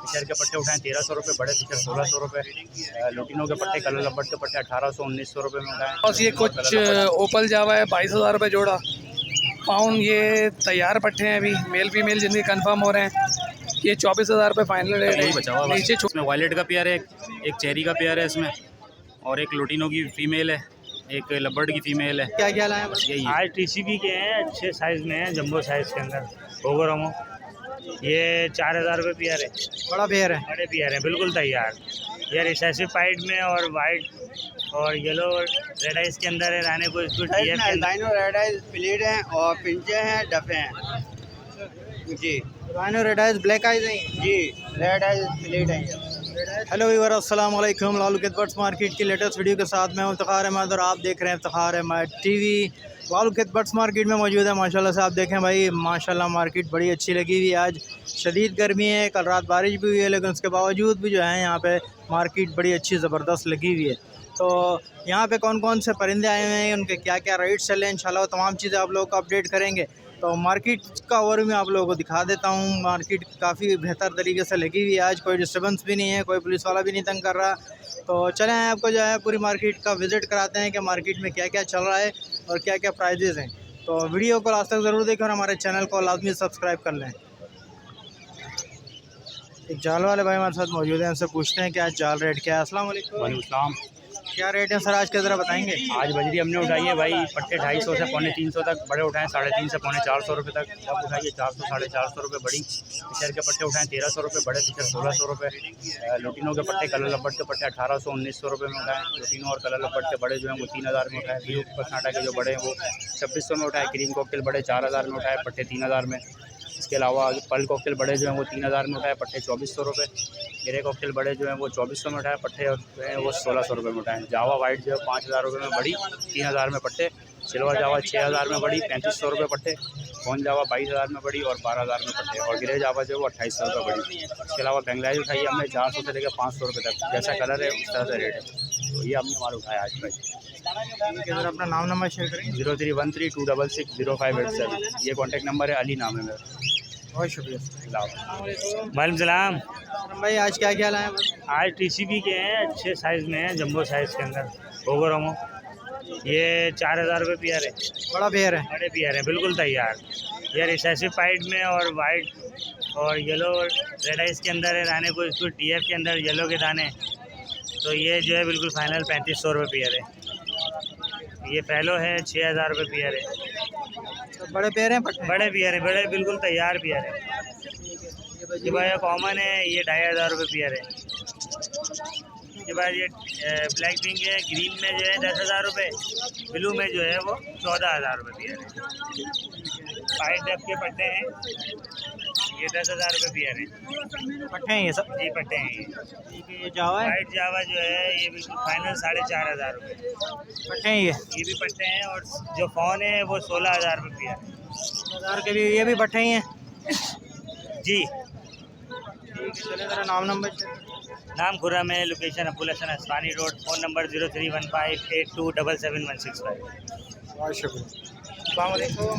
Fisher के पट्टे उठाएँ 1300 रुपये, बड़े फिशर 1600 रुपये, लुटिनो के पट्टे, कलर लब्बट के पट्टे 1800-1900 रुपये में उठाएँ। बस ये कुछ ओपल जावा है 22,000 रुपये जोड़ा। पाउंड ये तैयार पट्टे हैं, अभी मेल फीमेल जिनके कंफर्म हो रहे हैं। ये 24,000 रुपये फाइनल रेट है। बचा हुआ नीचे इसमें वायलेट का पेयर है, एक चेरी का पेयर है इसमें, और एक लुटिनो की फ़ीमेल है, एक लबर्ड की फ़ीमेल है। क्या क्या लाए? यही आज टीसीबी के हैं, अच्छे साइज़ में हैं, जंबो साइज़ के अंदर ओगोरोमो। ये 4,000 रुपये पेयर है, बड़ा पेयर है, बड़े पेयर हैं, बिल्कुल तैयार। ये रिसेसिव पाइड में और वाइट और येलो रेड आइस के अंदर है, रहने को इसको डाइनो रेड आइज प्लेट हैं और पिंचे हैं, डफे हैं जी। Rhino red eyes black eyes है जी, रेड आइज प्लेट हैं। हेलो व्यूअर, अस्सलाम वालेकुम। लालू बर्ड्स मार्केट की लेटेस्ट वीडियो के साथ मैं इफ्तिखार अहमद और आप देख रहे हैं Iftikhar Ahmed TV. Lalu birds market में मौजूद है। माशाल्लाह से आप देखें भाई, माशाल्लाह मार्केट बड़ी अच्छी लगी हुई है। आज शदीद गर्मी है, कल रात बारिश भी हुई है, लेकिन उसके बावजूद भी जो है यहाँ पे मार्केट बड़ी अच्छी ज़बरदस्त लगी हुई है। तो यहाँ पे कौन कौन से परिंदे आए हुए हैं, उनके क्या क्या रेट चले हैं, इंशाल्लाह तमाम चीज़ें आप लोगों को अपडेट करेंगे। तो मार्केट का ओवर मैं आप लोगों को दिखा देता हूँ। मार्केट काफ़ी बेहतर तरीके से लगी हुई है, आज कोई डिस्टर्बेंस भी नहीं है, कोई पुलिस वाला भी नहीं तंग कर रहा। तो चलें आपको जो है पूरी मार्केट का विज़िट कराते हैं कि मार्केट में क्या क्या चल रहा है और क्या क्या प्राइजेज़ हैं। तो वीडियो को लास्ट तक ज़रूर देखें और हमारे चैनल को लाजमी सब्सक्राइब कर लें। एक जाल वाले भाई हमारे साथ मौजूद हैं, उनसे पूछते हैं कि आज जाल रेट क्या है। अस्सलाम वालेकुम। वालेकुम। क्या रेट है सर आज के, ज़रा बताएंगे। आज बजरी हमने उठाई है भाई, पट्टे 250 से 350 तक, बड़े उठाएँ 350 से 450 रुपये तक, सब उठाइए 400-450 रुपये बड़ी। फिशर के पट्टे उठाएँ 1300 रुपये, बड़े फिशर 1600 रुपये, लुटिनो के पट्टे, कलर लब्बट के पट्टे 1800-1900 रुपये में उठाएँ। लुटिनो और कलर लब्बट के बड़े जो हैं वो 3000 में उठाए। ब्लू कर्नाटक के जो बड़े हैं वो 2600 में उठाए। क्रीम कॉकटेल बड़े 4000 में उठाए, पट्टे 3000 में। इसके अलावा पर्ल कॉकटेल बड़े जो हैं वो 3000 में उठाए, पट्टे 2400 रुपये। ग्रे कॉकटेल बड़े जो हैं वो 2400 में उठाए, पट्टे और जो हैं वो 1600 रुपये में उठाए। जावा वाइट जो है 5000 रुपये में बड़ी, 3000 में पट्टे। सिल्वर जावा 6000 में बड़ी, 3500 रुपये पट्टे। कौन जावा 22000 में बड़ी और 12000 में पट्टे। और ग्रे जावा जो है वो 2800 रुपये बड़ी। इसके अलावा बेंगलाइज उठाई हमने 400 से लेकर 500 रुपये तक, जैसा कलर है उस तरह से रेट है। तो ये हमने माल उठाया आज भाई। अपना नाम नंबर शेयर करें। 0313260587, ये कॉन्टैक्ट नंबर है, अली नाम है मेरा। बहुत शुक्रिया। वालेकुम सलाम। भाई आज क्या क्या लाए? आज टीसीबी के हैं, अच्छे साइज़ में हैं, जंबो साइज़ के अंदर ओगोरोमो। ये 4000 रुपये पेयर है, बड़ा पेयर है, बड़े पेयर हैं, बिल्कुल तैयार। ये रिसेसिव पाइड में और वाइट और येलो रेड आइस के अंदर है, रहने को इसको टीएफ के अंदर येलो के दाने। तो ये जो है बिल्कुल फाइनल 3500 रुपये पेयर है। ये पहलो है 6000 रुपये पेयर है। तो बड़े पेयर हैं, बड़े पेयर है, बड़े बिल्कुल तैयार पेयर है। ये भाई कॉमन है, ये 2500 रुपये पेयर है। इसके बाद ये ब्लैक पिंक है, ग्रीन में जो है 10,000 रुपये, ब्लू में जो है वो 14,000 रुपये पेयर है। फाइव डेफ के पट्टे हैं, ये 10,000 रुपये पेयर है। पट्टे हैं ये सब? जी पट्टे हैं। ये जावा है, वाइट जावा जो है ये बिल्कुल फाइनल 4,500 रुपये पट्टे हैं ये भी पट्टे हैं। और जो फ़ोन है वो 16,000 रुपये पेयर है। 1000 के भी ये भी पट्टे ही हैं जी। ठीक है, चले ज़रा नाम नंबर शेयर। नाम खुर्रम है, location Abul Hasan Aswani road, phone number 0315827716 बहुत शुक्रिया। अस्सलाम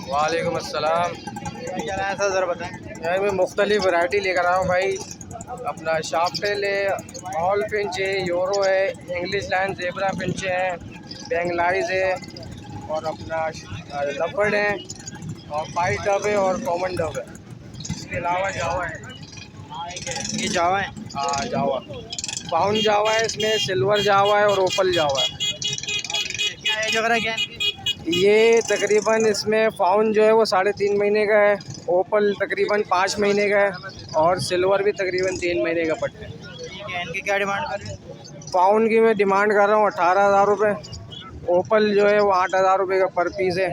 वालेकुम अस्सलाम। क्या लाया था, ज़रा बताएं। यार मैं मुख्तलिफ वैरायटी लेकर आया हूँ भाई। अपना शार्पटेल है, ऑल पिंच है, यूरो है, इंग्लिश लाइन जेब्रा पिंच है, बेंगलाइज है, और अपना लफर्ड है, और वाइट डब है और कॉमन डब है। इसके अलावा जावा है। ये जावा है, हाँ जावा, पाउंड जावा है, इसमें सिल्वर जावा है और ओपल जावा है। क्या एज वगैरह क्या है इनकी? ये तकरीबन इसमें फाउंड जो है वो 3.5 महीने का है, ओपल तकरीबन 5 महीने का है, और सिल्वर भी तकरीबन 3 महीने का पट्टे है। ठीक है, इनकी क्या डिमांड कर रहे हैं? पाउंड की मैं डिमांड कर रहा हूँ 18,000 रुपये। ओपल जो है वो 8,000 रुपये का पर पीस है,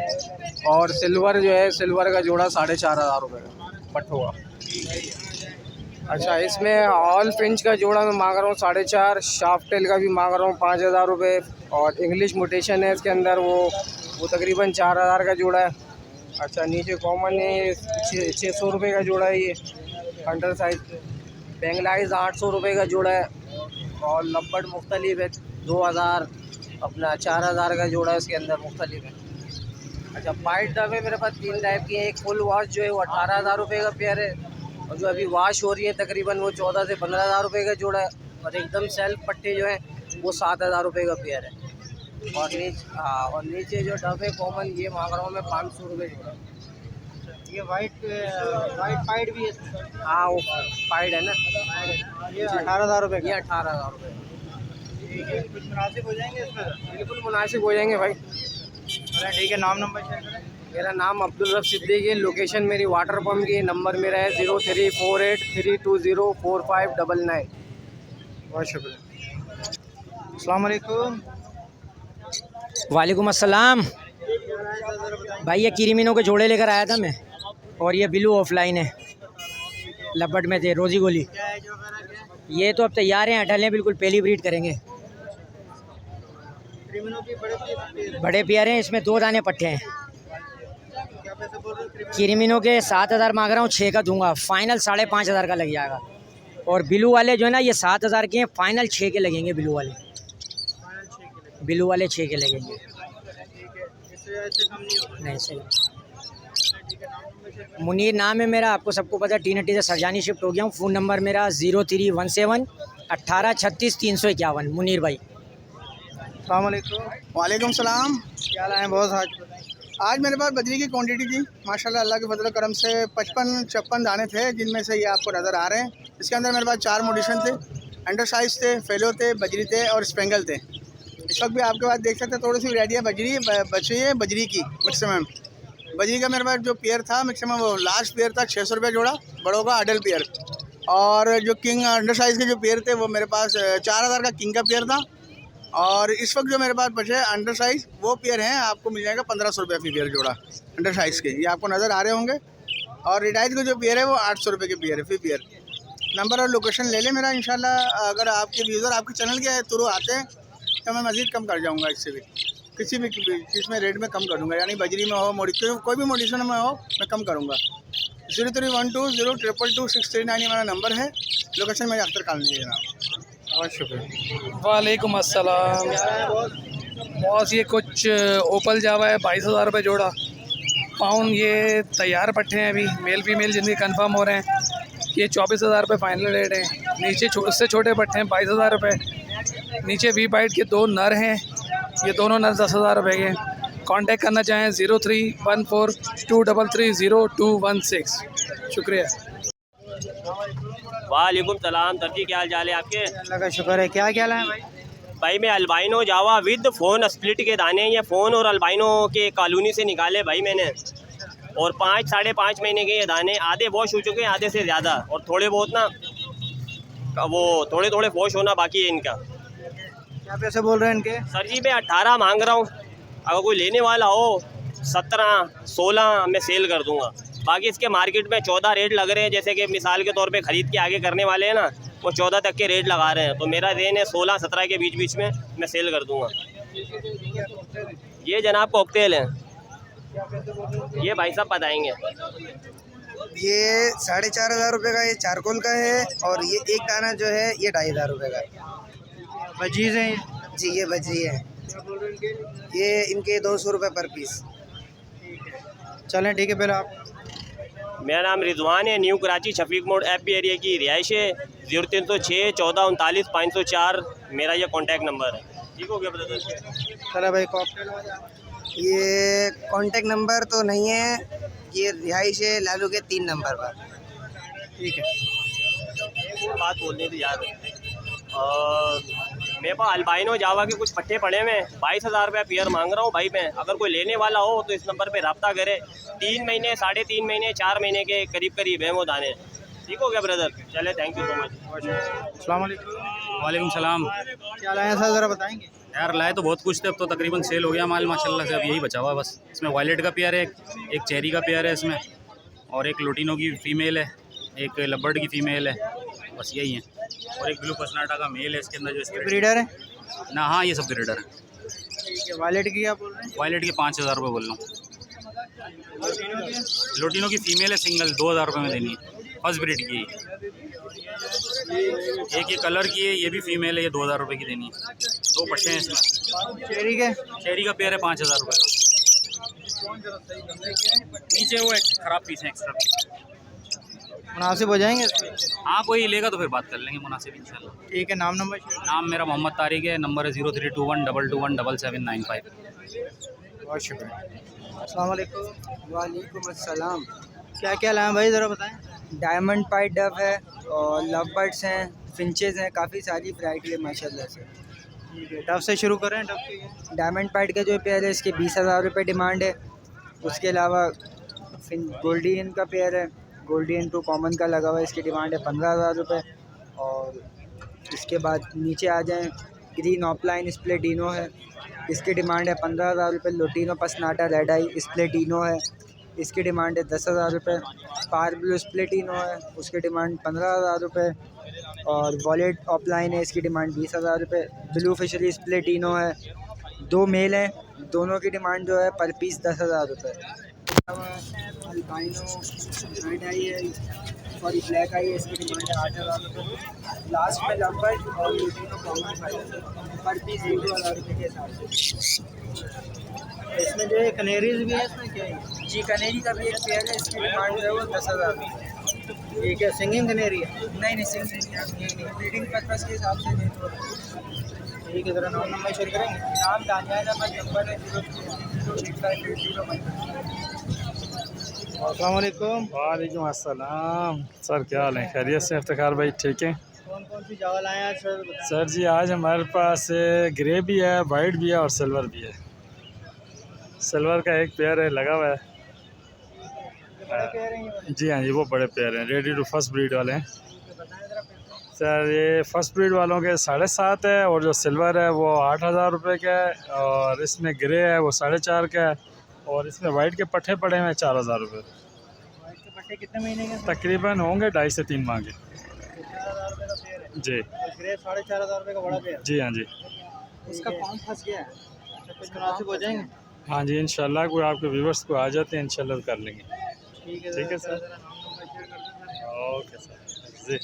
और सिल्वर जो है सिल्वर का जोड़ा 4,500 रुपये का पट होगा। अच्छा, इसमें ऑल फिंच का जोड़ा मैं मांग रहा हूँ 4.5, शार्पटेल का भी मांग रहा हूँ 5,000 रुपये, और इंग्लिश म्यूटेशन है इसके अंदर वो तकरीबन 4,000 का जोड़ा है। अच्छा, नीचे कॉमन है 600 रुपये का जोड़ा है, ये अंडर साइज। बेंगलाइज 800 रुपये का जोड़ा है, और लब्बट मुख्तलिफ है 2000, अपना 4000 का जोड़ा है इसके अंदर मुख्तलिफ है। अच्छा, वाइट डब है मेरे पास 3 टाइप की है। एक फुल वॉश जो है वो 18,000 रुपये का पेयर है, और जो अभी वॉश हो रही है तकरीबन वो 14 से 15,000 रुपये का जोड़ा है। और एकदम सेल्फ पट्टे जो है वो 7,000 रुपये का पेयर है। और नीचे जो डब है कॉमन ये मांग रहा हूँ मैं 500 रुपये जोड़ा। ये वाइट पाइड भी है। हाँ वो पाइड है ना, ये 18,000 रुपये ये 18,000 रुपये। कुछ मुनासिब हो जाएंगे इसमें? बिल्कुल मुनासिब हो जाएंगे भाई। चलें ठीक है, नाम नंबर शेयर करें। मेरा नाम अब्दुल रफ सिद्दीकी है। लोकेशन मेरी वाटर पम्प की। नंबर मेरा है 0348320459। बहुत शुक्रिया। अस्सलाम वालेकुम। वालेकुम अस्सलाम। भाई ये किरीमिनों के जोड़े लेकर आया था मैं, और ये ब्लू ऑफलाइन है, लपट में थे, रोजी गोली। ये तो अब तैयार हैं, अटल हैं, बिल्कुल पहली ब्रीड करेंगे। बड़े पेयर हैं, इसमें 2 दाने पट्टे हैं। किरीमिनों के 7,000 मांग रहा हूँ, 6 का दूंगा, फाइनल 5,500 का लग जाएगा। और ब्लू वाले जो है ना ये 7,000 के हैं, फाइनल 6 के लगेंगे। ब्लू वाले 6 के लगेंगे। नहीं सही। मुनीर नाम है मेरा, आपको सबको पता है। टी-नटी से सरजानी शिफ्ट हो गया हूँ। फ़ोन नंबर मेरा 0317 18 36 351। मुनीर भाई। अस्सलाम वालेकुम। वालेकुम सलाम। क्या लाए हैं बॉस आज? आज मेरे पास बजरी की क्वांटिटी थी माशाल्लाह, अल्लाह के फजल करम से 55-56 दाने थे, जिनमें से ये आपको नज़र आ रहे हैं। इसके अंदर मेरे पास 4 मोडिशन थे, अंडर साइज़ थे, फेलो थे, बजरी थे और स्पेंगल थे। इस वक्त भी आपके पास देख सकते हैं थोड़ी सी वैरायटी है बजरी बची है बजरी की। मैक्सिमम बजरी का मेरे पास जो पेयर था मैक्सिमम वो लास्ट पेयर था 600 रुपये जोड़ा, बड़ों का अडल पेयर। और जो किंग अंडर साइज़ के जो पेयर थे वो मेरे पास 4,000 का किंग का पेयर था। और इस वक्त जो मेरे पास बचे अंडर साइज़ वो पेयर हैं, आपको मिल जाएगा 1,500 रुपये फी पेयर जोड़ा अंडर साइज़ के, ये आपको नज़र आ रहे होंगे। और रिडाइज का जो पेयर है वो 800 रुपये के पेयर है फी पेयर। नंबर और लोकेशन ले लें मेरा, इंशाल्लाह अगर आपके व्यूज़र आपके चैनल के थ्रू आते हैं तो मैं मज़ीद कम कर जाऊँगा, इससे भी किसी भी चीज़ में रेट में कम कर दूँगा, यानी बजरी में हो कोई भी मोडिशन में हो मैं कम करूँगा। 0312022263 ये मेरा नंबर है। लोकेशन मेरे अख्तर कॉलोनी है जनाब। बहुत शुक्रिया। वालेकुम अस्सलाम। बॉस ये कुछ ओपल जावा है 22,000 रुपये जोड़ा। पाउंड ये तैयार पट्टे हैं, अभी मेल फीमेल जिनके कंफर्म हो रहे हैं। ये 24,000 रुपये फाइनल रेट है। नीचे उससे छोटे पट्टे हैं 22,000 रुपये। नीचे वी बाइट के 2 नर हैं, ये दोनों नर 10,000 रुपये के। कांटेक्ट करना चाहें 031423300216। शुक्रिया। वालेकुम सलाम सर जी, क्या हाल चाल है आपके? अल्लाह का शुक्र है। क्या क्या लाए भाई? भाई मैं albino Java with phone split के दाने, ये फ़ोन और अल्बाइनो के कॉलोनी से निकाले भाई मैंने। और 5-5.5 महीने के ये दाने, आधे वॉश हो चुके हैं, आधे से ज़्यादा, और थोड़े बहुत ना वो थोड़े वॉश होना बाकी है इनका। क्या पैसे बोल रहे हैं इनके? सर जी मैं 18 मांग रहा हूँ, अगर कोई लेने वाला हो 17-16 में सेल कर दूँगा। बाकी इसके मार्केट में 14 रेट लग रहे हैं, जैसे कि मिसाल के तौर पे ख़रीद के आगे करने वाले हैं ना, वो 14 तक के रेट लगा रहे हैं। तो मेरा रेन है 16-17 के बीच में मैं सेल कर दूँगा। ये जनाब कॉकटेल है, ये भाई साहब बताएंगे। ये 4,500 रुपये का ये चारकोल का है। और ये एक दाना जो है ये 2,500 रुपये का है। बजीज हैं ये? जी ये बजरी है। ये इनके 200 रुपये पर पीस। चलें ठीक है। पहले आप मेरा नाम रिजवान है, न्यू कराची शफीक मोड़ एपी एरिया की रिहाइश है। 0306 14 39 504 मेरा ये कॉन्टैक्ट नंबर है। ठीक हो गया ब्रदर? चलो भाई कॉकटेल ये कांटेक्ट नंबर तो नहीं है, ये रिहाइश है लालू के 3 नंबर पर। ठीक है। बात बोलनी थी यार। मेरे पास अल्बाइनो जावा के कुछ पट्टे पड़े हुए हैं, 22,000 रुपये पेयर मांग रहा हूँ भाई मैं। अगर कोई लेने वाला हो तो इस नंबर पे रब्ता करे। 3 महीने 3.5 महीने 4 महीने के करीब है वो दाने। ठीक हो गया ब्रदर? चले, थैंक यू सो मच। अस्सलाम वालेकुम। वालेकुम सलाम। क्या लाए हैं सर, ज़रा बताएंगे? यार लाए तो बहुत कुछ थे, अब तो तकरीबन सेल हो गया माल माशाल्लाह से। अब यही बचा हुआ है बस। इसमें वायलेट का पेयर है, एक चेरी का पेयर है इसमें, और एक लोटिनो की फ़ीमेल है, एक लबर्ड की फ़ीमेल है, बस यही है। और एक ब्लू पसनाटा का मेल है इसके अंदर जो ब्रीडर है ना। हाँ ये सब ब्रीडर है। ठीक है। वायलेट की क्या बोल रहे हैं? वायलेट के 5,000 रुपये बोल रहा हूँ। लोटिनो की फ़ीमेल है सिंगल, 2,000 रुपये में देनी है, फर्स्ट ब्रीड की। एक ये कलर की है, ये भी फीमेल है, ये 2,000 रुपये की देनी है। 2 पट्टे हैं इसमें। चेरी का पेयर है 5,000 रुपये का। नीचे वो एक ख़राब पीस है, एक्स्ट्रा पीस। मुनासिब हो जाएंगे? हाँ, कोई लेगा तो फिर बात कर लेंगे मुनासिब इंशाल्लाह। ठीक है, नाम नंबर शेयर नाम मेरा मोहम्मद तारिक है, नंबर है 032122177795। बहुत शुक्रिया। अस्सलाम वालेकुम। वालेकुम अस्सलाम। क्या क्या लाए भाई, ज़रा बताएं। डायमंड पाइट डव है और लव बर्ड्स हैं, फिंचेस हैं, काफ़ी सारी वैरायटी है माशाल्लाह से। ठीक है, डब से शुरू करें। डब की डायमंड पाइट का जो पेयर है इसके 20,000 रुपये डिमांड है। उसके अलावा गोल्डियन का पेयर है, गोल्डियन टू कॉमन का लगा हुआ है, इसकी डिमांड है 15,000 रुपये। और इसके बाद नीचे आ जाएं, ग्रीन ऑफलाइन स्प्लेटिनो है, इसकी डिमांड है 15,000 रुपये। लोटिनो पसनाटा रेड आई स्प्लेटिनो है, इसकी डिमांड है 10,000 रुपये। पार ब्लू स्प्लेटिनो है, उसकी डिमांड 15,000 रुपये। और वॉलेट ऑफलाइन है, इसकी डिमांड 20,000 रुपये। ब्लू फिशरी स्प्लेटिनो है, 2 मेल हैं, दोनों की डिमांड जो है पर पीस 10,000 रुपये। अल्बाइनो रेड आई है, सॉरी ब्लैक आई है, इसकी डिमांड है 8,000 रुपये। लास्ट में लंबर और लूटिनो कॉमन पर पीस 1,000 रुपये के हिसाब से। इसमें जो है कनेरीज भी है, इसमें क्या है? जी कनेरी का भी एक पेयर है, इसकी डिमांड जो है वो 10,000 रुपये। ठीक है, सिंगिंग कनेरी है। नहीं सिंग नहीं, ब्रीडिंग पर्पज़ के हिसाब से नहीं तो। ठीक है, ज़रा नाम नंबर शेयर करेंगे। नाम दानियाल अहमद, नंबर है 08580। अस्सलाम वालेकुम। वालेकुम अस्सलाम। सर क्या हाल है? खैरियत से? इफ्तिखार भाई ठीक है? कौन कौन सी चावल आए हैं सर? सर जी आज हमारे पास ग्रे भी है, वाइट भी है और सिल्वर भी है। सिल्वर का एक पेयर है लगा हुआ है। जी हाँ जी, वो बड़े पेयर हैं, रेडी टू फर्स्ट ब्रीड वाले हैं। सर ये फर्स्ट ब्रीड वालों के 7.5 है और जो सिल्वर है वो 8,000 रुपये का है और इसमें ग्रे है वो 4.5 का है और इसमें वाइट के पट्टे पड़े हुए हैं 4,000 रुपये। वाइट के पट्टे कितने महीने के? तकरीबन होंगे 2.5 से 3 माह के। 4,000 रुपये का पेयर है। जी ग्रे 4,500 रुपये का बड़ा पेयर। जी हाँ जी। इसका कौन फंस गया है? कुछ मुनासिब हो जाएंगे? हाँ जी इंशाल्लाह, कोई आपके व्यूवर्स को आ जाते हैं इंशाल्लाह कर लेंगे। ठीक है सर। Okay sir. जी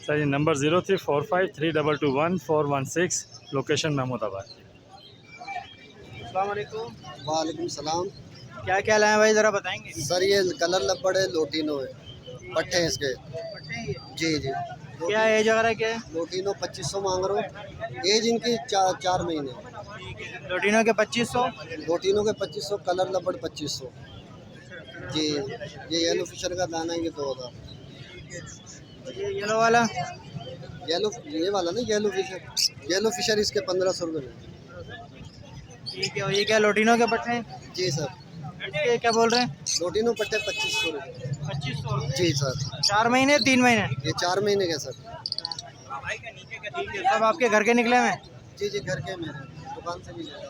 सर, ये नंबर 034532214116, लोकेशन महमूदाबाद। अस्सलाम वालेकुम। वालेकुम सलाम। क्या क्या लाए हैं भाई, ज़रा बताएंगे। सर ये कलर लपड़ है, लोटिनो है, पट्टे हैं इसके। पट्टे हैं ये? जी जी। क्या एज वगैरह क्या है? लोटिनो 2500 मांग रहा हूँ, एज इनकी 4 महीने। लोटिनो के 2500, लोटिनो के 2500, कलर लपड़ 2500। जी ये येलो फिशर का दाना है, ये 2,000। ये येलो वाला? येलो ये वाला ना, येलो फिशर इसके 1,500 रुपये। ठीक है, और ये क्या लोटिनो के पट्टे हैं? जी सर। ये क्या बोल रहे हैं? लोटिनो पट्टे 2500 रुपये। 2500? जी सर। 4 महीने 3 महीने? ये 4 महीने के सर। ठीक है, सब आपके घर के निकले हैं? जी जी घर के मेरे दुकान से भी ले रहा हूँ।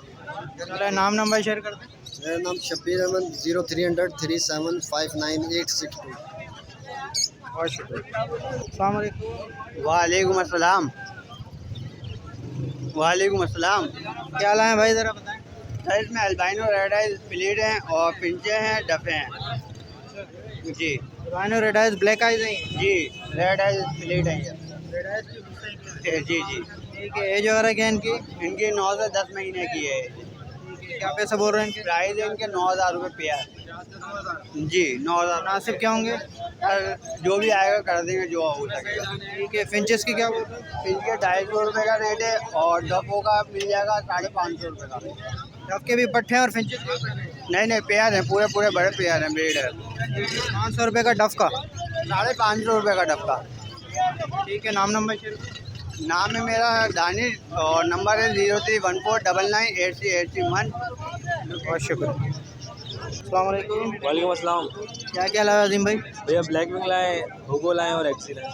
चलो नाम नंबर शेयर कर दें। मेरा नाम शब्बीर अहमद, 0300375982। बहुत शुक्रिया। अस्सलाम वालेकुम। वालेकुम अस्सलाम। वालेकुम अस्सलाम। क्या लाए हैं भाई, ज़रा बताएं। सर इसमें अल्बाइनो रेड आई प्लेट हैं और पिंचे हैं, डफे हैं। जी albino red eyes black eyes हैं? जी रेड आई प्लेट हैं ये। रेड आइज जी जी। ठीक है, एज वगैरह क्या है इनकी? इनकी 9 से 10 महीने की है। क्या पैसे बोल रहे हैं इनके? प्राइस है इनके 9,000 रुपये पेयर। जी 9,000। मुनासिब क्या होंगे? जो भी आएगा कर देंगे जो हो सकेगा। ठीक है, फिंचेस की क्या बोल रहे हैं? इनके 250 रुपये का रेट है और डफो का मिल जाएगा 550 रुपये का। डब के भी पट्टे हैं और फिंचेस के भी पट्टे हैं? नहीं पेयर हैं, पूरे बड़े पेयर हैं, ब्रीड है। 500 रुपये का डफ का? 550 रुपये का डब्बा। ठीक है, नाम नंबर शेयर करें। नाम है मेरा दानिश और नंबर है 0314998381। बहुत शुक्रिया। अस्सलाम वालेकुम। वालेकुम अस्सलाम। क्या क्या लाया अजीम भाई? भैया ब्लैक विंग लाए, होगो लाए और एक्सी लाए।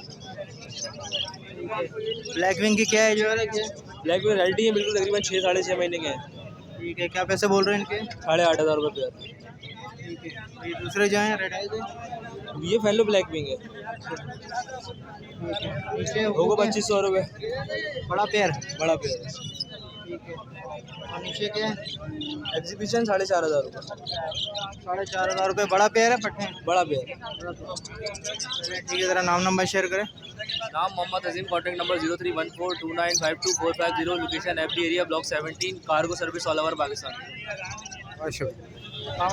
ब्लैक विंग की क्या है जो है? ब्लैक विंग रेडी है बिल्कुल, तकरीबन 6 साढ़े 6 महीने के हैं। ठीक है, क्या पैसे बोल रहे हैं इनके? 8,500 रुपये पेयर। ठीक है, ये दूसरे जो हैं रेड आइज हैं? ये फेलो ब्लैक विंग है, होगो 2,500 रुपये बड़ा पेयर? बड़ा पेयर है। ठीक है, और नीचे क्या है? एग्जीबिशन 4,500 रुपये। 4,500 रुपये बड़ा पेयर है, पट्टे हैं? बड़ा पेयर। ठीक है, ज़रा नाम नंबर शेयर करें। नाम Mohammad Azeem, contact number 031429524520, location FD area block 17, cargo service all over Pakistan. बहुत शुक्रिया।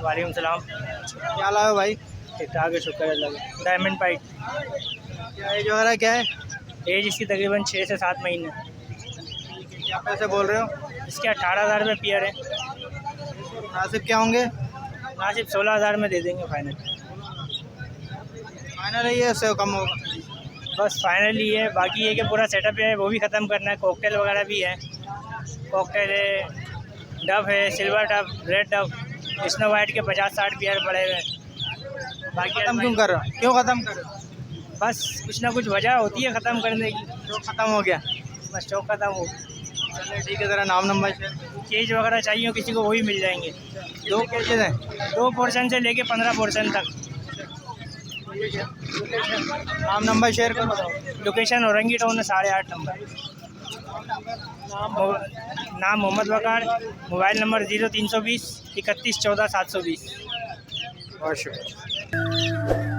वालेकुम सलाम। क्या लाए हो भाई? ठीक ठाक है, शुक्र अल्लाह का। डायमंड पाइट, क्या एज वगैरह क्या है? एज इसकी तकरीबन 6 से 7 महीने। क्या पैसे बोल रहे हो? इसके 18,000 रुपये पेयर है। मुनासिब क्या होंगे? मुनासिब 16,000 में दे देंगे फाइनल। फाइनल है ये, उससे कम होगा? बस फाइनल ही है, बाकी ये कि पूरा सेटअप है वो भी ख़त्म करना है। कॉकटेल वगैरह भी है, कॉकटेल है, डव है, silver Dove, red Dove, snow white के 50-60 पेयर पड़े हुए हैं। बाकी ख़त्म क्यों कर रहे हो? क्यों ख़त्म कर रहे हो? बस कुछ ना कुछ वजह होती है ख़त्म करने की। स्टॉक ख़त्म हो गया? बस स्टॉक ख़त्म हो। चलिए ठीक है, ज़रा नाम नंबर शेयर। केज वगैरह चाहिए किसी को, वही मिल जाएंगे। 2 केजेस हैं? 2 पोर्शन से लेके 15 पोर्शन तक। नाम नंबर शेयर करो। लोकेशन औरंगी टाउन है, 8.5 नंबर। नाम मोहम्मद वकार, मोबाइल नंबर 0320 31 14 720। बहुत शुक्रिया।